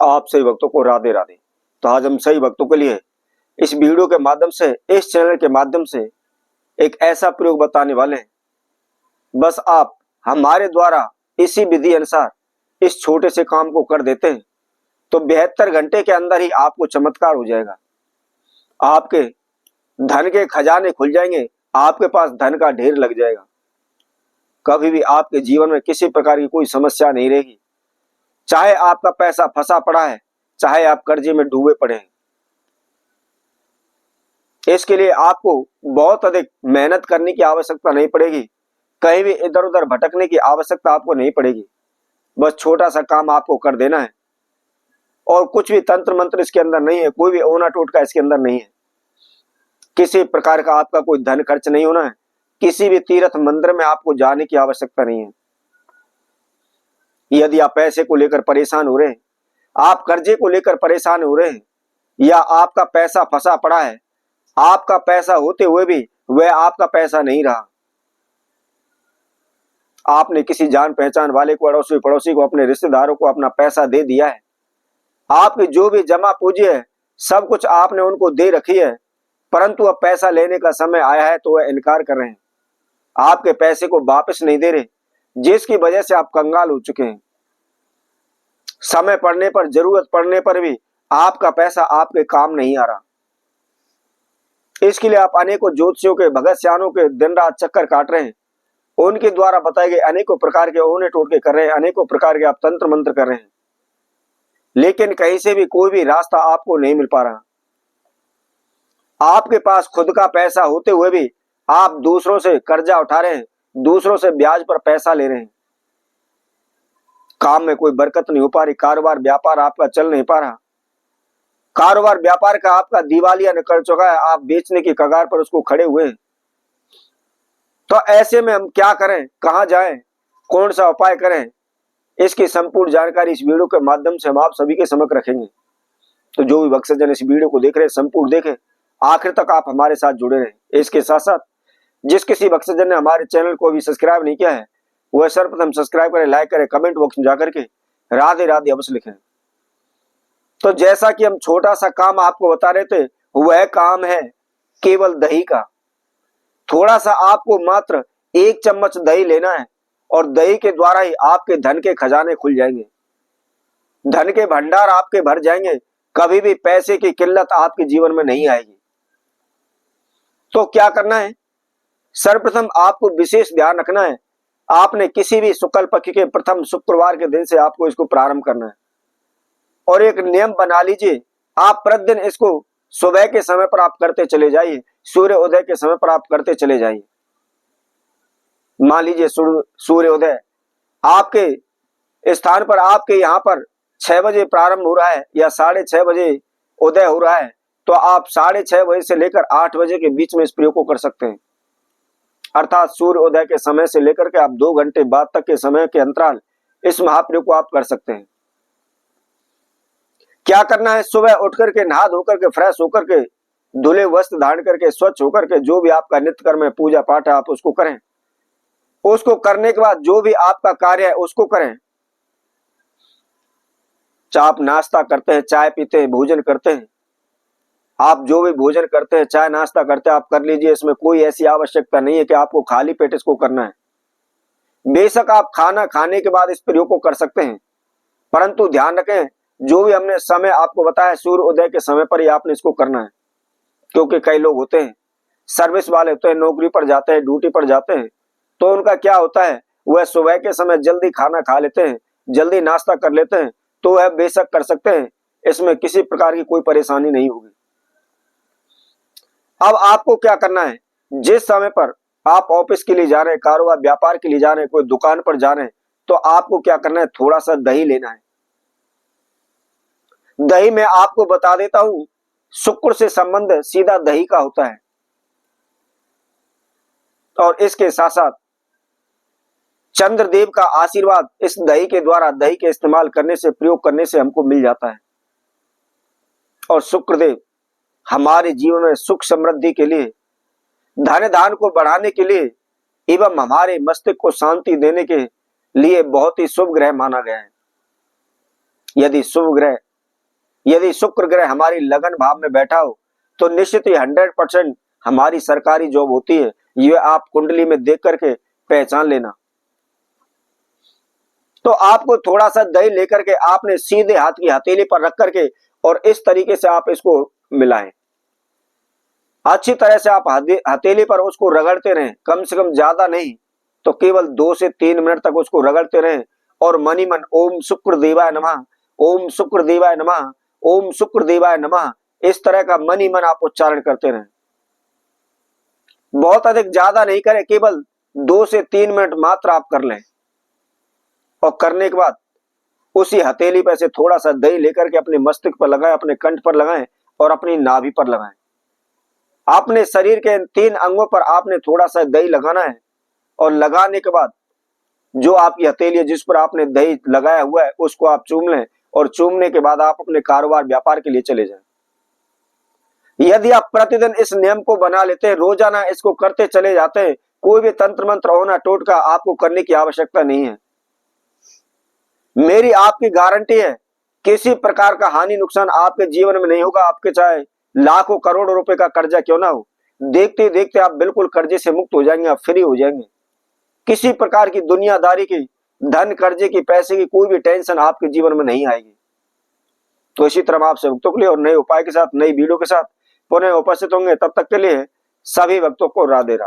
आप सही भक्तों को राधे राधे। तो आज हम सही भक्तों के लिए इस वीडियो के माध्यम से, इस चैनल के माध्यम से एक ऐसा प्रयोग बताने वाले हैं। बस आप हमारे द्वारा इसी विधि अनुसार इस छोटे से काम को कर देते हैं तो 72 घंटे के अंदर ही आपको चमत्कार हो जाएगा। आपके धन के खजाने खुल जाएंगे, आपके पास धन का ढेर लग जाएगा। कभी भी आपके जीवन में किसी प्रकार की कोई समस्या नहीं रहेगी। चाहे आपका पैसा फंसा पड़ा है, चाहे आप कर्जे में डूबे पड़े हैं, इसके लिए आपको बहुत अधिक मेहनत करने की आवश्यकता नहीं पड़ेगी। कहीं भी इधर उधर भटकने की आवश्यकता आपको नहीं पड़ेगी। बस छोटा सा काम आपको कर देना है और कुछ भी तंत्र मंत्र इसके अंदर नहीं है, कोई भी ओना टोटका इसके अंदर नहीं है। किसी प्रकार का आपका कोई धन खर्च नहीं होना है। किसी भी तीर्थ मंदिर में आपको जाने की आवश्यकता नहीं है। यदि आप पैसे को लेकर परेशान हो रहे हैं, आप कर्जे को लेकर परेशान हो रहे हैं, या आपका पैसा फंसा पड़ा है, आपका पैसा होते हुए भी वह आपका पैसा नहीं रहा, आपने किसी जान पहचान वाले को, अड़ोसी पड़ोसी को, अपने रिश्तेदारों को अपना पैसा दे दिया है, आपकी जो भी जमा पूंजी है सब कुछ आपने उनको दे रखी है, परंतु अब पैसा लेने का समय आया है तो वह इनकार कर रहे हैं, आपके पैसे को वापस नहीं दे रहे, जिसकी वजह से आप कंगाल हो चुके हैं। समय पड़ने पर, जरूरत पड़ने पर भी आपका पैसा आपके काम नहीं आ रहा। इसके लिए आप अनेकों ज्योतिषियों के, भगत सियानों के दिन रात चक्कर काट रहे हैं, उनके द्वारा बताए गए अनेकों प्रकार के ओने टोटके कर रहे हैं, अनेकों प्रकार के आप तंत्र मंत्र कर रहे हैं, लेकिन कहीं से भी कोई भी रास्ता आपको नहीं मिल पा रहा। आपके पास खुद का पैसा होते हुए भी आप दूसरों से कर्जा उठा रहे हैं, दूसरों से ब्याज पर पैसा ले रहे हैं। काम में कोई बरकत नहीं हो पा रही, कारोबार व्यापार आपका चल नहीं पा रहा, कारोबार व्यापार का आपका दिवालिया निकल चुका है, आप बेचने की कगार पर उसको खड़े हुए हैं। तो ऐसे में हम क्या करें, कहां जाएं, कौन सा उपाय करें, इसकी संपूर्ण जानकारी इस वीडियो के माध्यम से हम आप सभी के समक्ष रखेंगे। तो जो भी भक्तजन इस वीडियो को देख रहे हैं, संपूर्ण देखें, आखिर तक आप हमारे साथ जुड़े रहें। इसके साथ साथ जिस किसी भक्तजन ने हमारे चैनल को अभी सब्सक्राइब नहीं किया है, वह सर्वप्रथम सब्सक्राइब करें, लाइक करें, कमेंट बॉक्स में जाकर के राधे राधे अवश्य लिखें। तो जैसा कि हम छोटा सा काम आपको बता रहे थे, वह काम है केवल दही का। थोड़ा सा आपको मात्र 1 चम्मच दही लेना है और दही के द्वारा ही आपके धन के खजाने खुल जाएंगे, धन के भंडार आपके भर जाएंगे। कभी भी पैसे की किल्लत आपके जीवन में नहीं आएगी। तो क्या करना है, सर्वप्रथम आपको विशेष ध्यान रखना है, आपने किसी भी शुक्ल पक्ष के प्रथम शुक्रवार के दिन से आपको इसको प्रारंभ करना है और एक नियम बना लीजिए। आप प्रतिदिन इसको सुबह के समय पर आप करते चले जाइए, सूर्य उदय के समय पर आप करते चले जाइए। मान लीजिए सूर्य उदय आपके स्थान पर, आपके यहाँ पर 6 बजे प्रारंभ हो रहा है या 6:30 बजे उदय हो रहा है, तो आप 6:30 बजे से लेकर 8 बजे के बीच में इस प्रयोग को कर सकते हैं। अर्थात सूर्य उदय के समय से लेकर के आप 2 घंटे बाद तक के समय के अंतराल इस महाप्रयोग को आप कर सकते हैं। क्या करना है, सुबह उठ करके नहा धोकर के, फ्रेश होकर के, धुले वस्त्र धारण करके, स्वच्छ होकर के, जो भी आपका नित्य कर्म है, पूजा पाठ है, आप उसको करें। उसको करने के बाद जो भी आपका कार्य है उसको करें। चाहे आप नाश्ता करते हैं, चाय पीते हैं, भोजन करते हैं, आप जो भी भोजन करते हैं, चाय नाश्ता करते हैं, आप कर लीजिए। इसमें कोई ऐसी आवश्यकता नहीं है कि आपको खाली पेट इसको करना है। बेशक आप खाना खाने के बाद इस प्रयोग को कर सकते हैं, परंतु ध्यान रखें, जो भी हमने समय आपको बताया, सूर्य उदय के समय पर ही आपने इसको करना है। क्योंकि कई लोग होते हैं, सर्विस वाले होते हैं, नौकरी पर जाते हैं, ड्यूटी पर जाते हैं, तो उनका क्या होता है, वह सुबह के समय जल्दी खाना खा लेते हैं, जल्दी नाश्ता कर लेते हैं, तो वह बेशक कर सकते हैं, इसमें किसी प्रकार की कोई परेशानी नहीं होगी। अब आपको क्या करना है, जिस समय पर आप ऑफिस के लिए जा रहे हैं, कारोबार व्यापार के लिए जा रहे हैं, कोई दुकान पर जा रहे हैं, तो आपको क्या करना है, थोड़ा सा दही लेना है। दही में आपको बता देता हूं, शुक्र से संबंध सीधा दही का होता है और इसके साथ साथ चंद्रदेव का आशीर्वाद इस दही के द्वारा, दही के इस्तेमाल करने से, प्रयोग करने से हमको मिल जाता है। और शुक्रदेव हमारे जीवन में सुख समृद्धि के लिए, धन धान को बढ़ाने के लिए एवं हमारे मस्तिष्क को शांति देने के लिए बहुत ही शुभ ग्रह माना गया है। यदि शुभ ग्रह यदि शुक्र ग्रह हमारी लगन भाव में बैठा हो तो निश्चित ही 100% हमारी सरकारी जॉब होती है। ये आप कुंडली में देख करके पहचान लेना। तो आपको थोड़ा सा दही लेकर के आपने सीधे हाथ की हथेली पर रख करके और इस तरीके से आप इसको मिलाएं। अच्छी तरह से आप हथेली पर उसको रगड़ते रहें, कम से कम ज्यादा नहीं तो केवल 2 से 3 मिनट तक उसको रगड़ते रहें और मनी मन ओम शुक्र देवाय नमः, ओम शुक्र देवाय नमः, ओम शुक्र देवाय नमः, इस तरह का मनी मन आप उच्चारण करते रहें। बहुत अधिक ज्यादा नहीं करें, केवल 2 से 3 मिनट मात्र आप कर लें। और करने के बाद उसी हथेली पर से थोड़ा सा दही लेकर के अपने मस्तिष्क पर लगाएं, अपने कंठ पर लगाएं और अपनी नाभि पर लगाएं। आपने शरीर के 3 अंगों पर आपने थोड़ा सा दही लगाना है और लगाने के बाद जो आपकी हथेली है जिस पर आपने दही लगाया हुआ है उसको आप चूम लें और चूमने के बाद आप अपने कारोबार व्यापार के लिए चले जाएं। यदि आप प्रतिदिन इस नियम को बना लेते हैं, रोजाना इसको करते चले जाते हैं, कोई भी तंत्र मंत्र होना टोटका आपको करने की आवश्यकता नहीं है। मेरी आपकी गारंटी है, किसी प्रकार का हानि नुकसान आपके जीवन में नहीं होगा। आपके चाहे लाखों करोड़ों रुपए का कर्जा क्यों ना हो, देखते देखते आप बिल्कुल कर्जे से मुक्त हो जाएंगे, आप फ्री हो जाएंगे। किसी प्रकार की दुनियादारी की, धन कर्जे की, पैसे की कोई भी टेंशन आपके जीवन में नहीं आएगी। तो इसी तरह आपसे भक्तों के लिए और नए उपाय के साथ, नई वीडियो के साथ पुनः उपस्थित होंगे। तब तक के लिए सभी भक्तों को राधे राधे।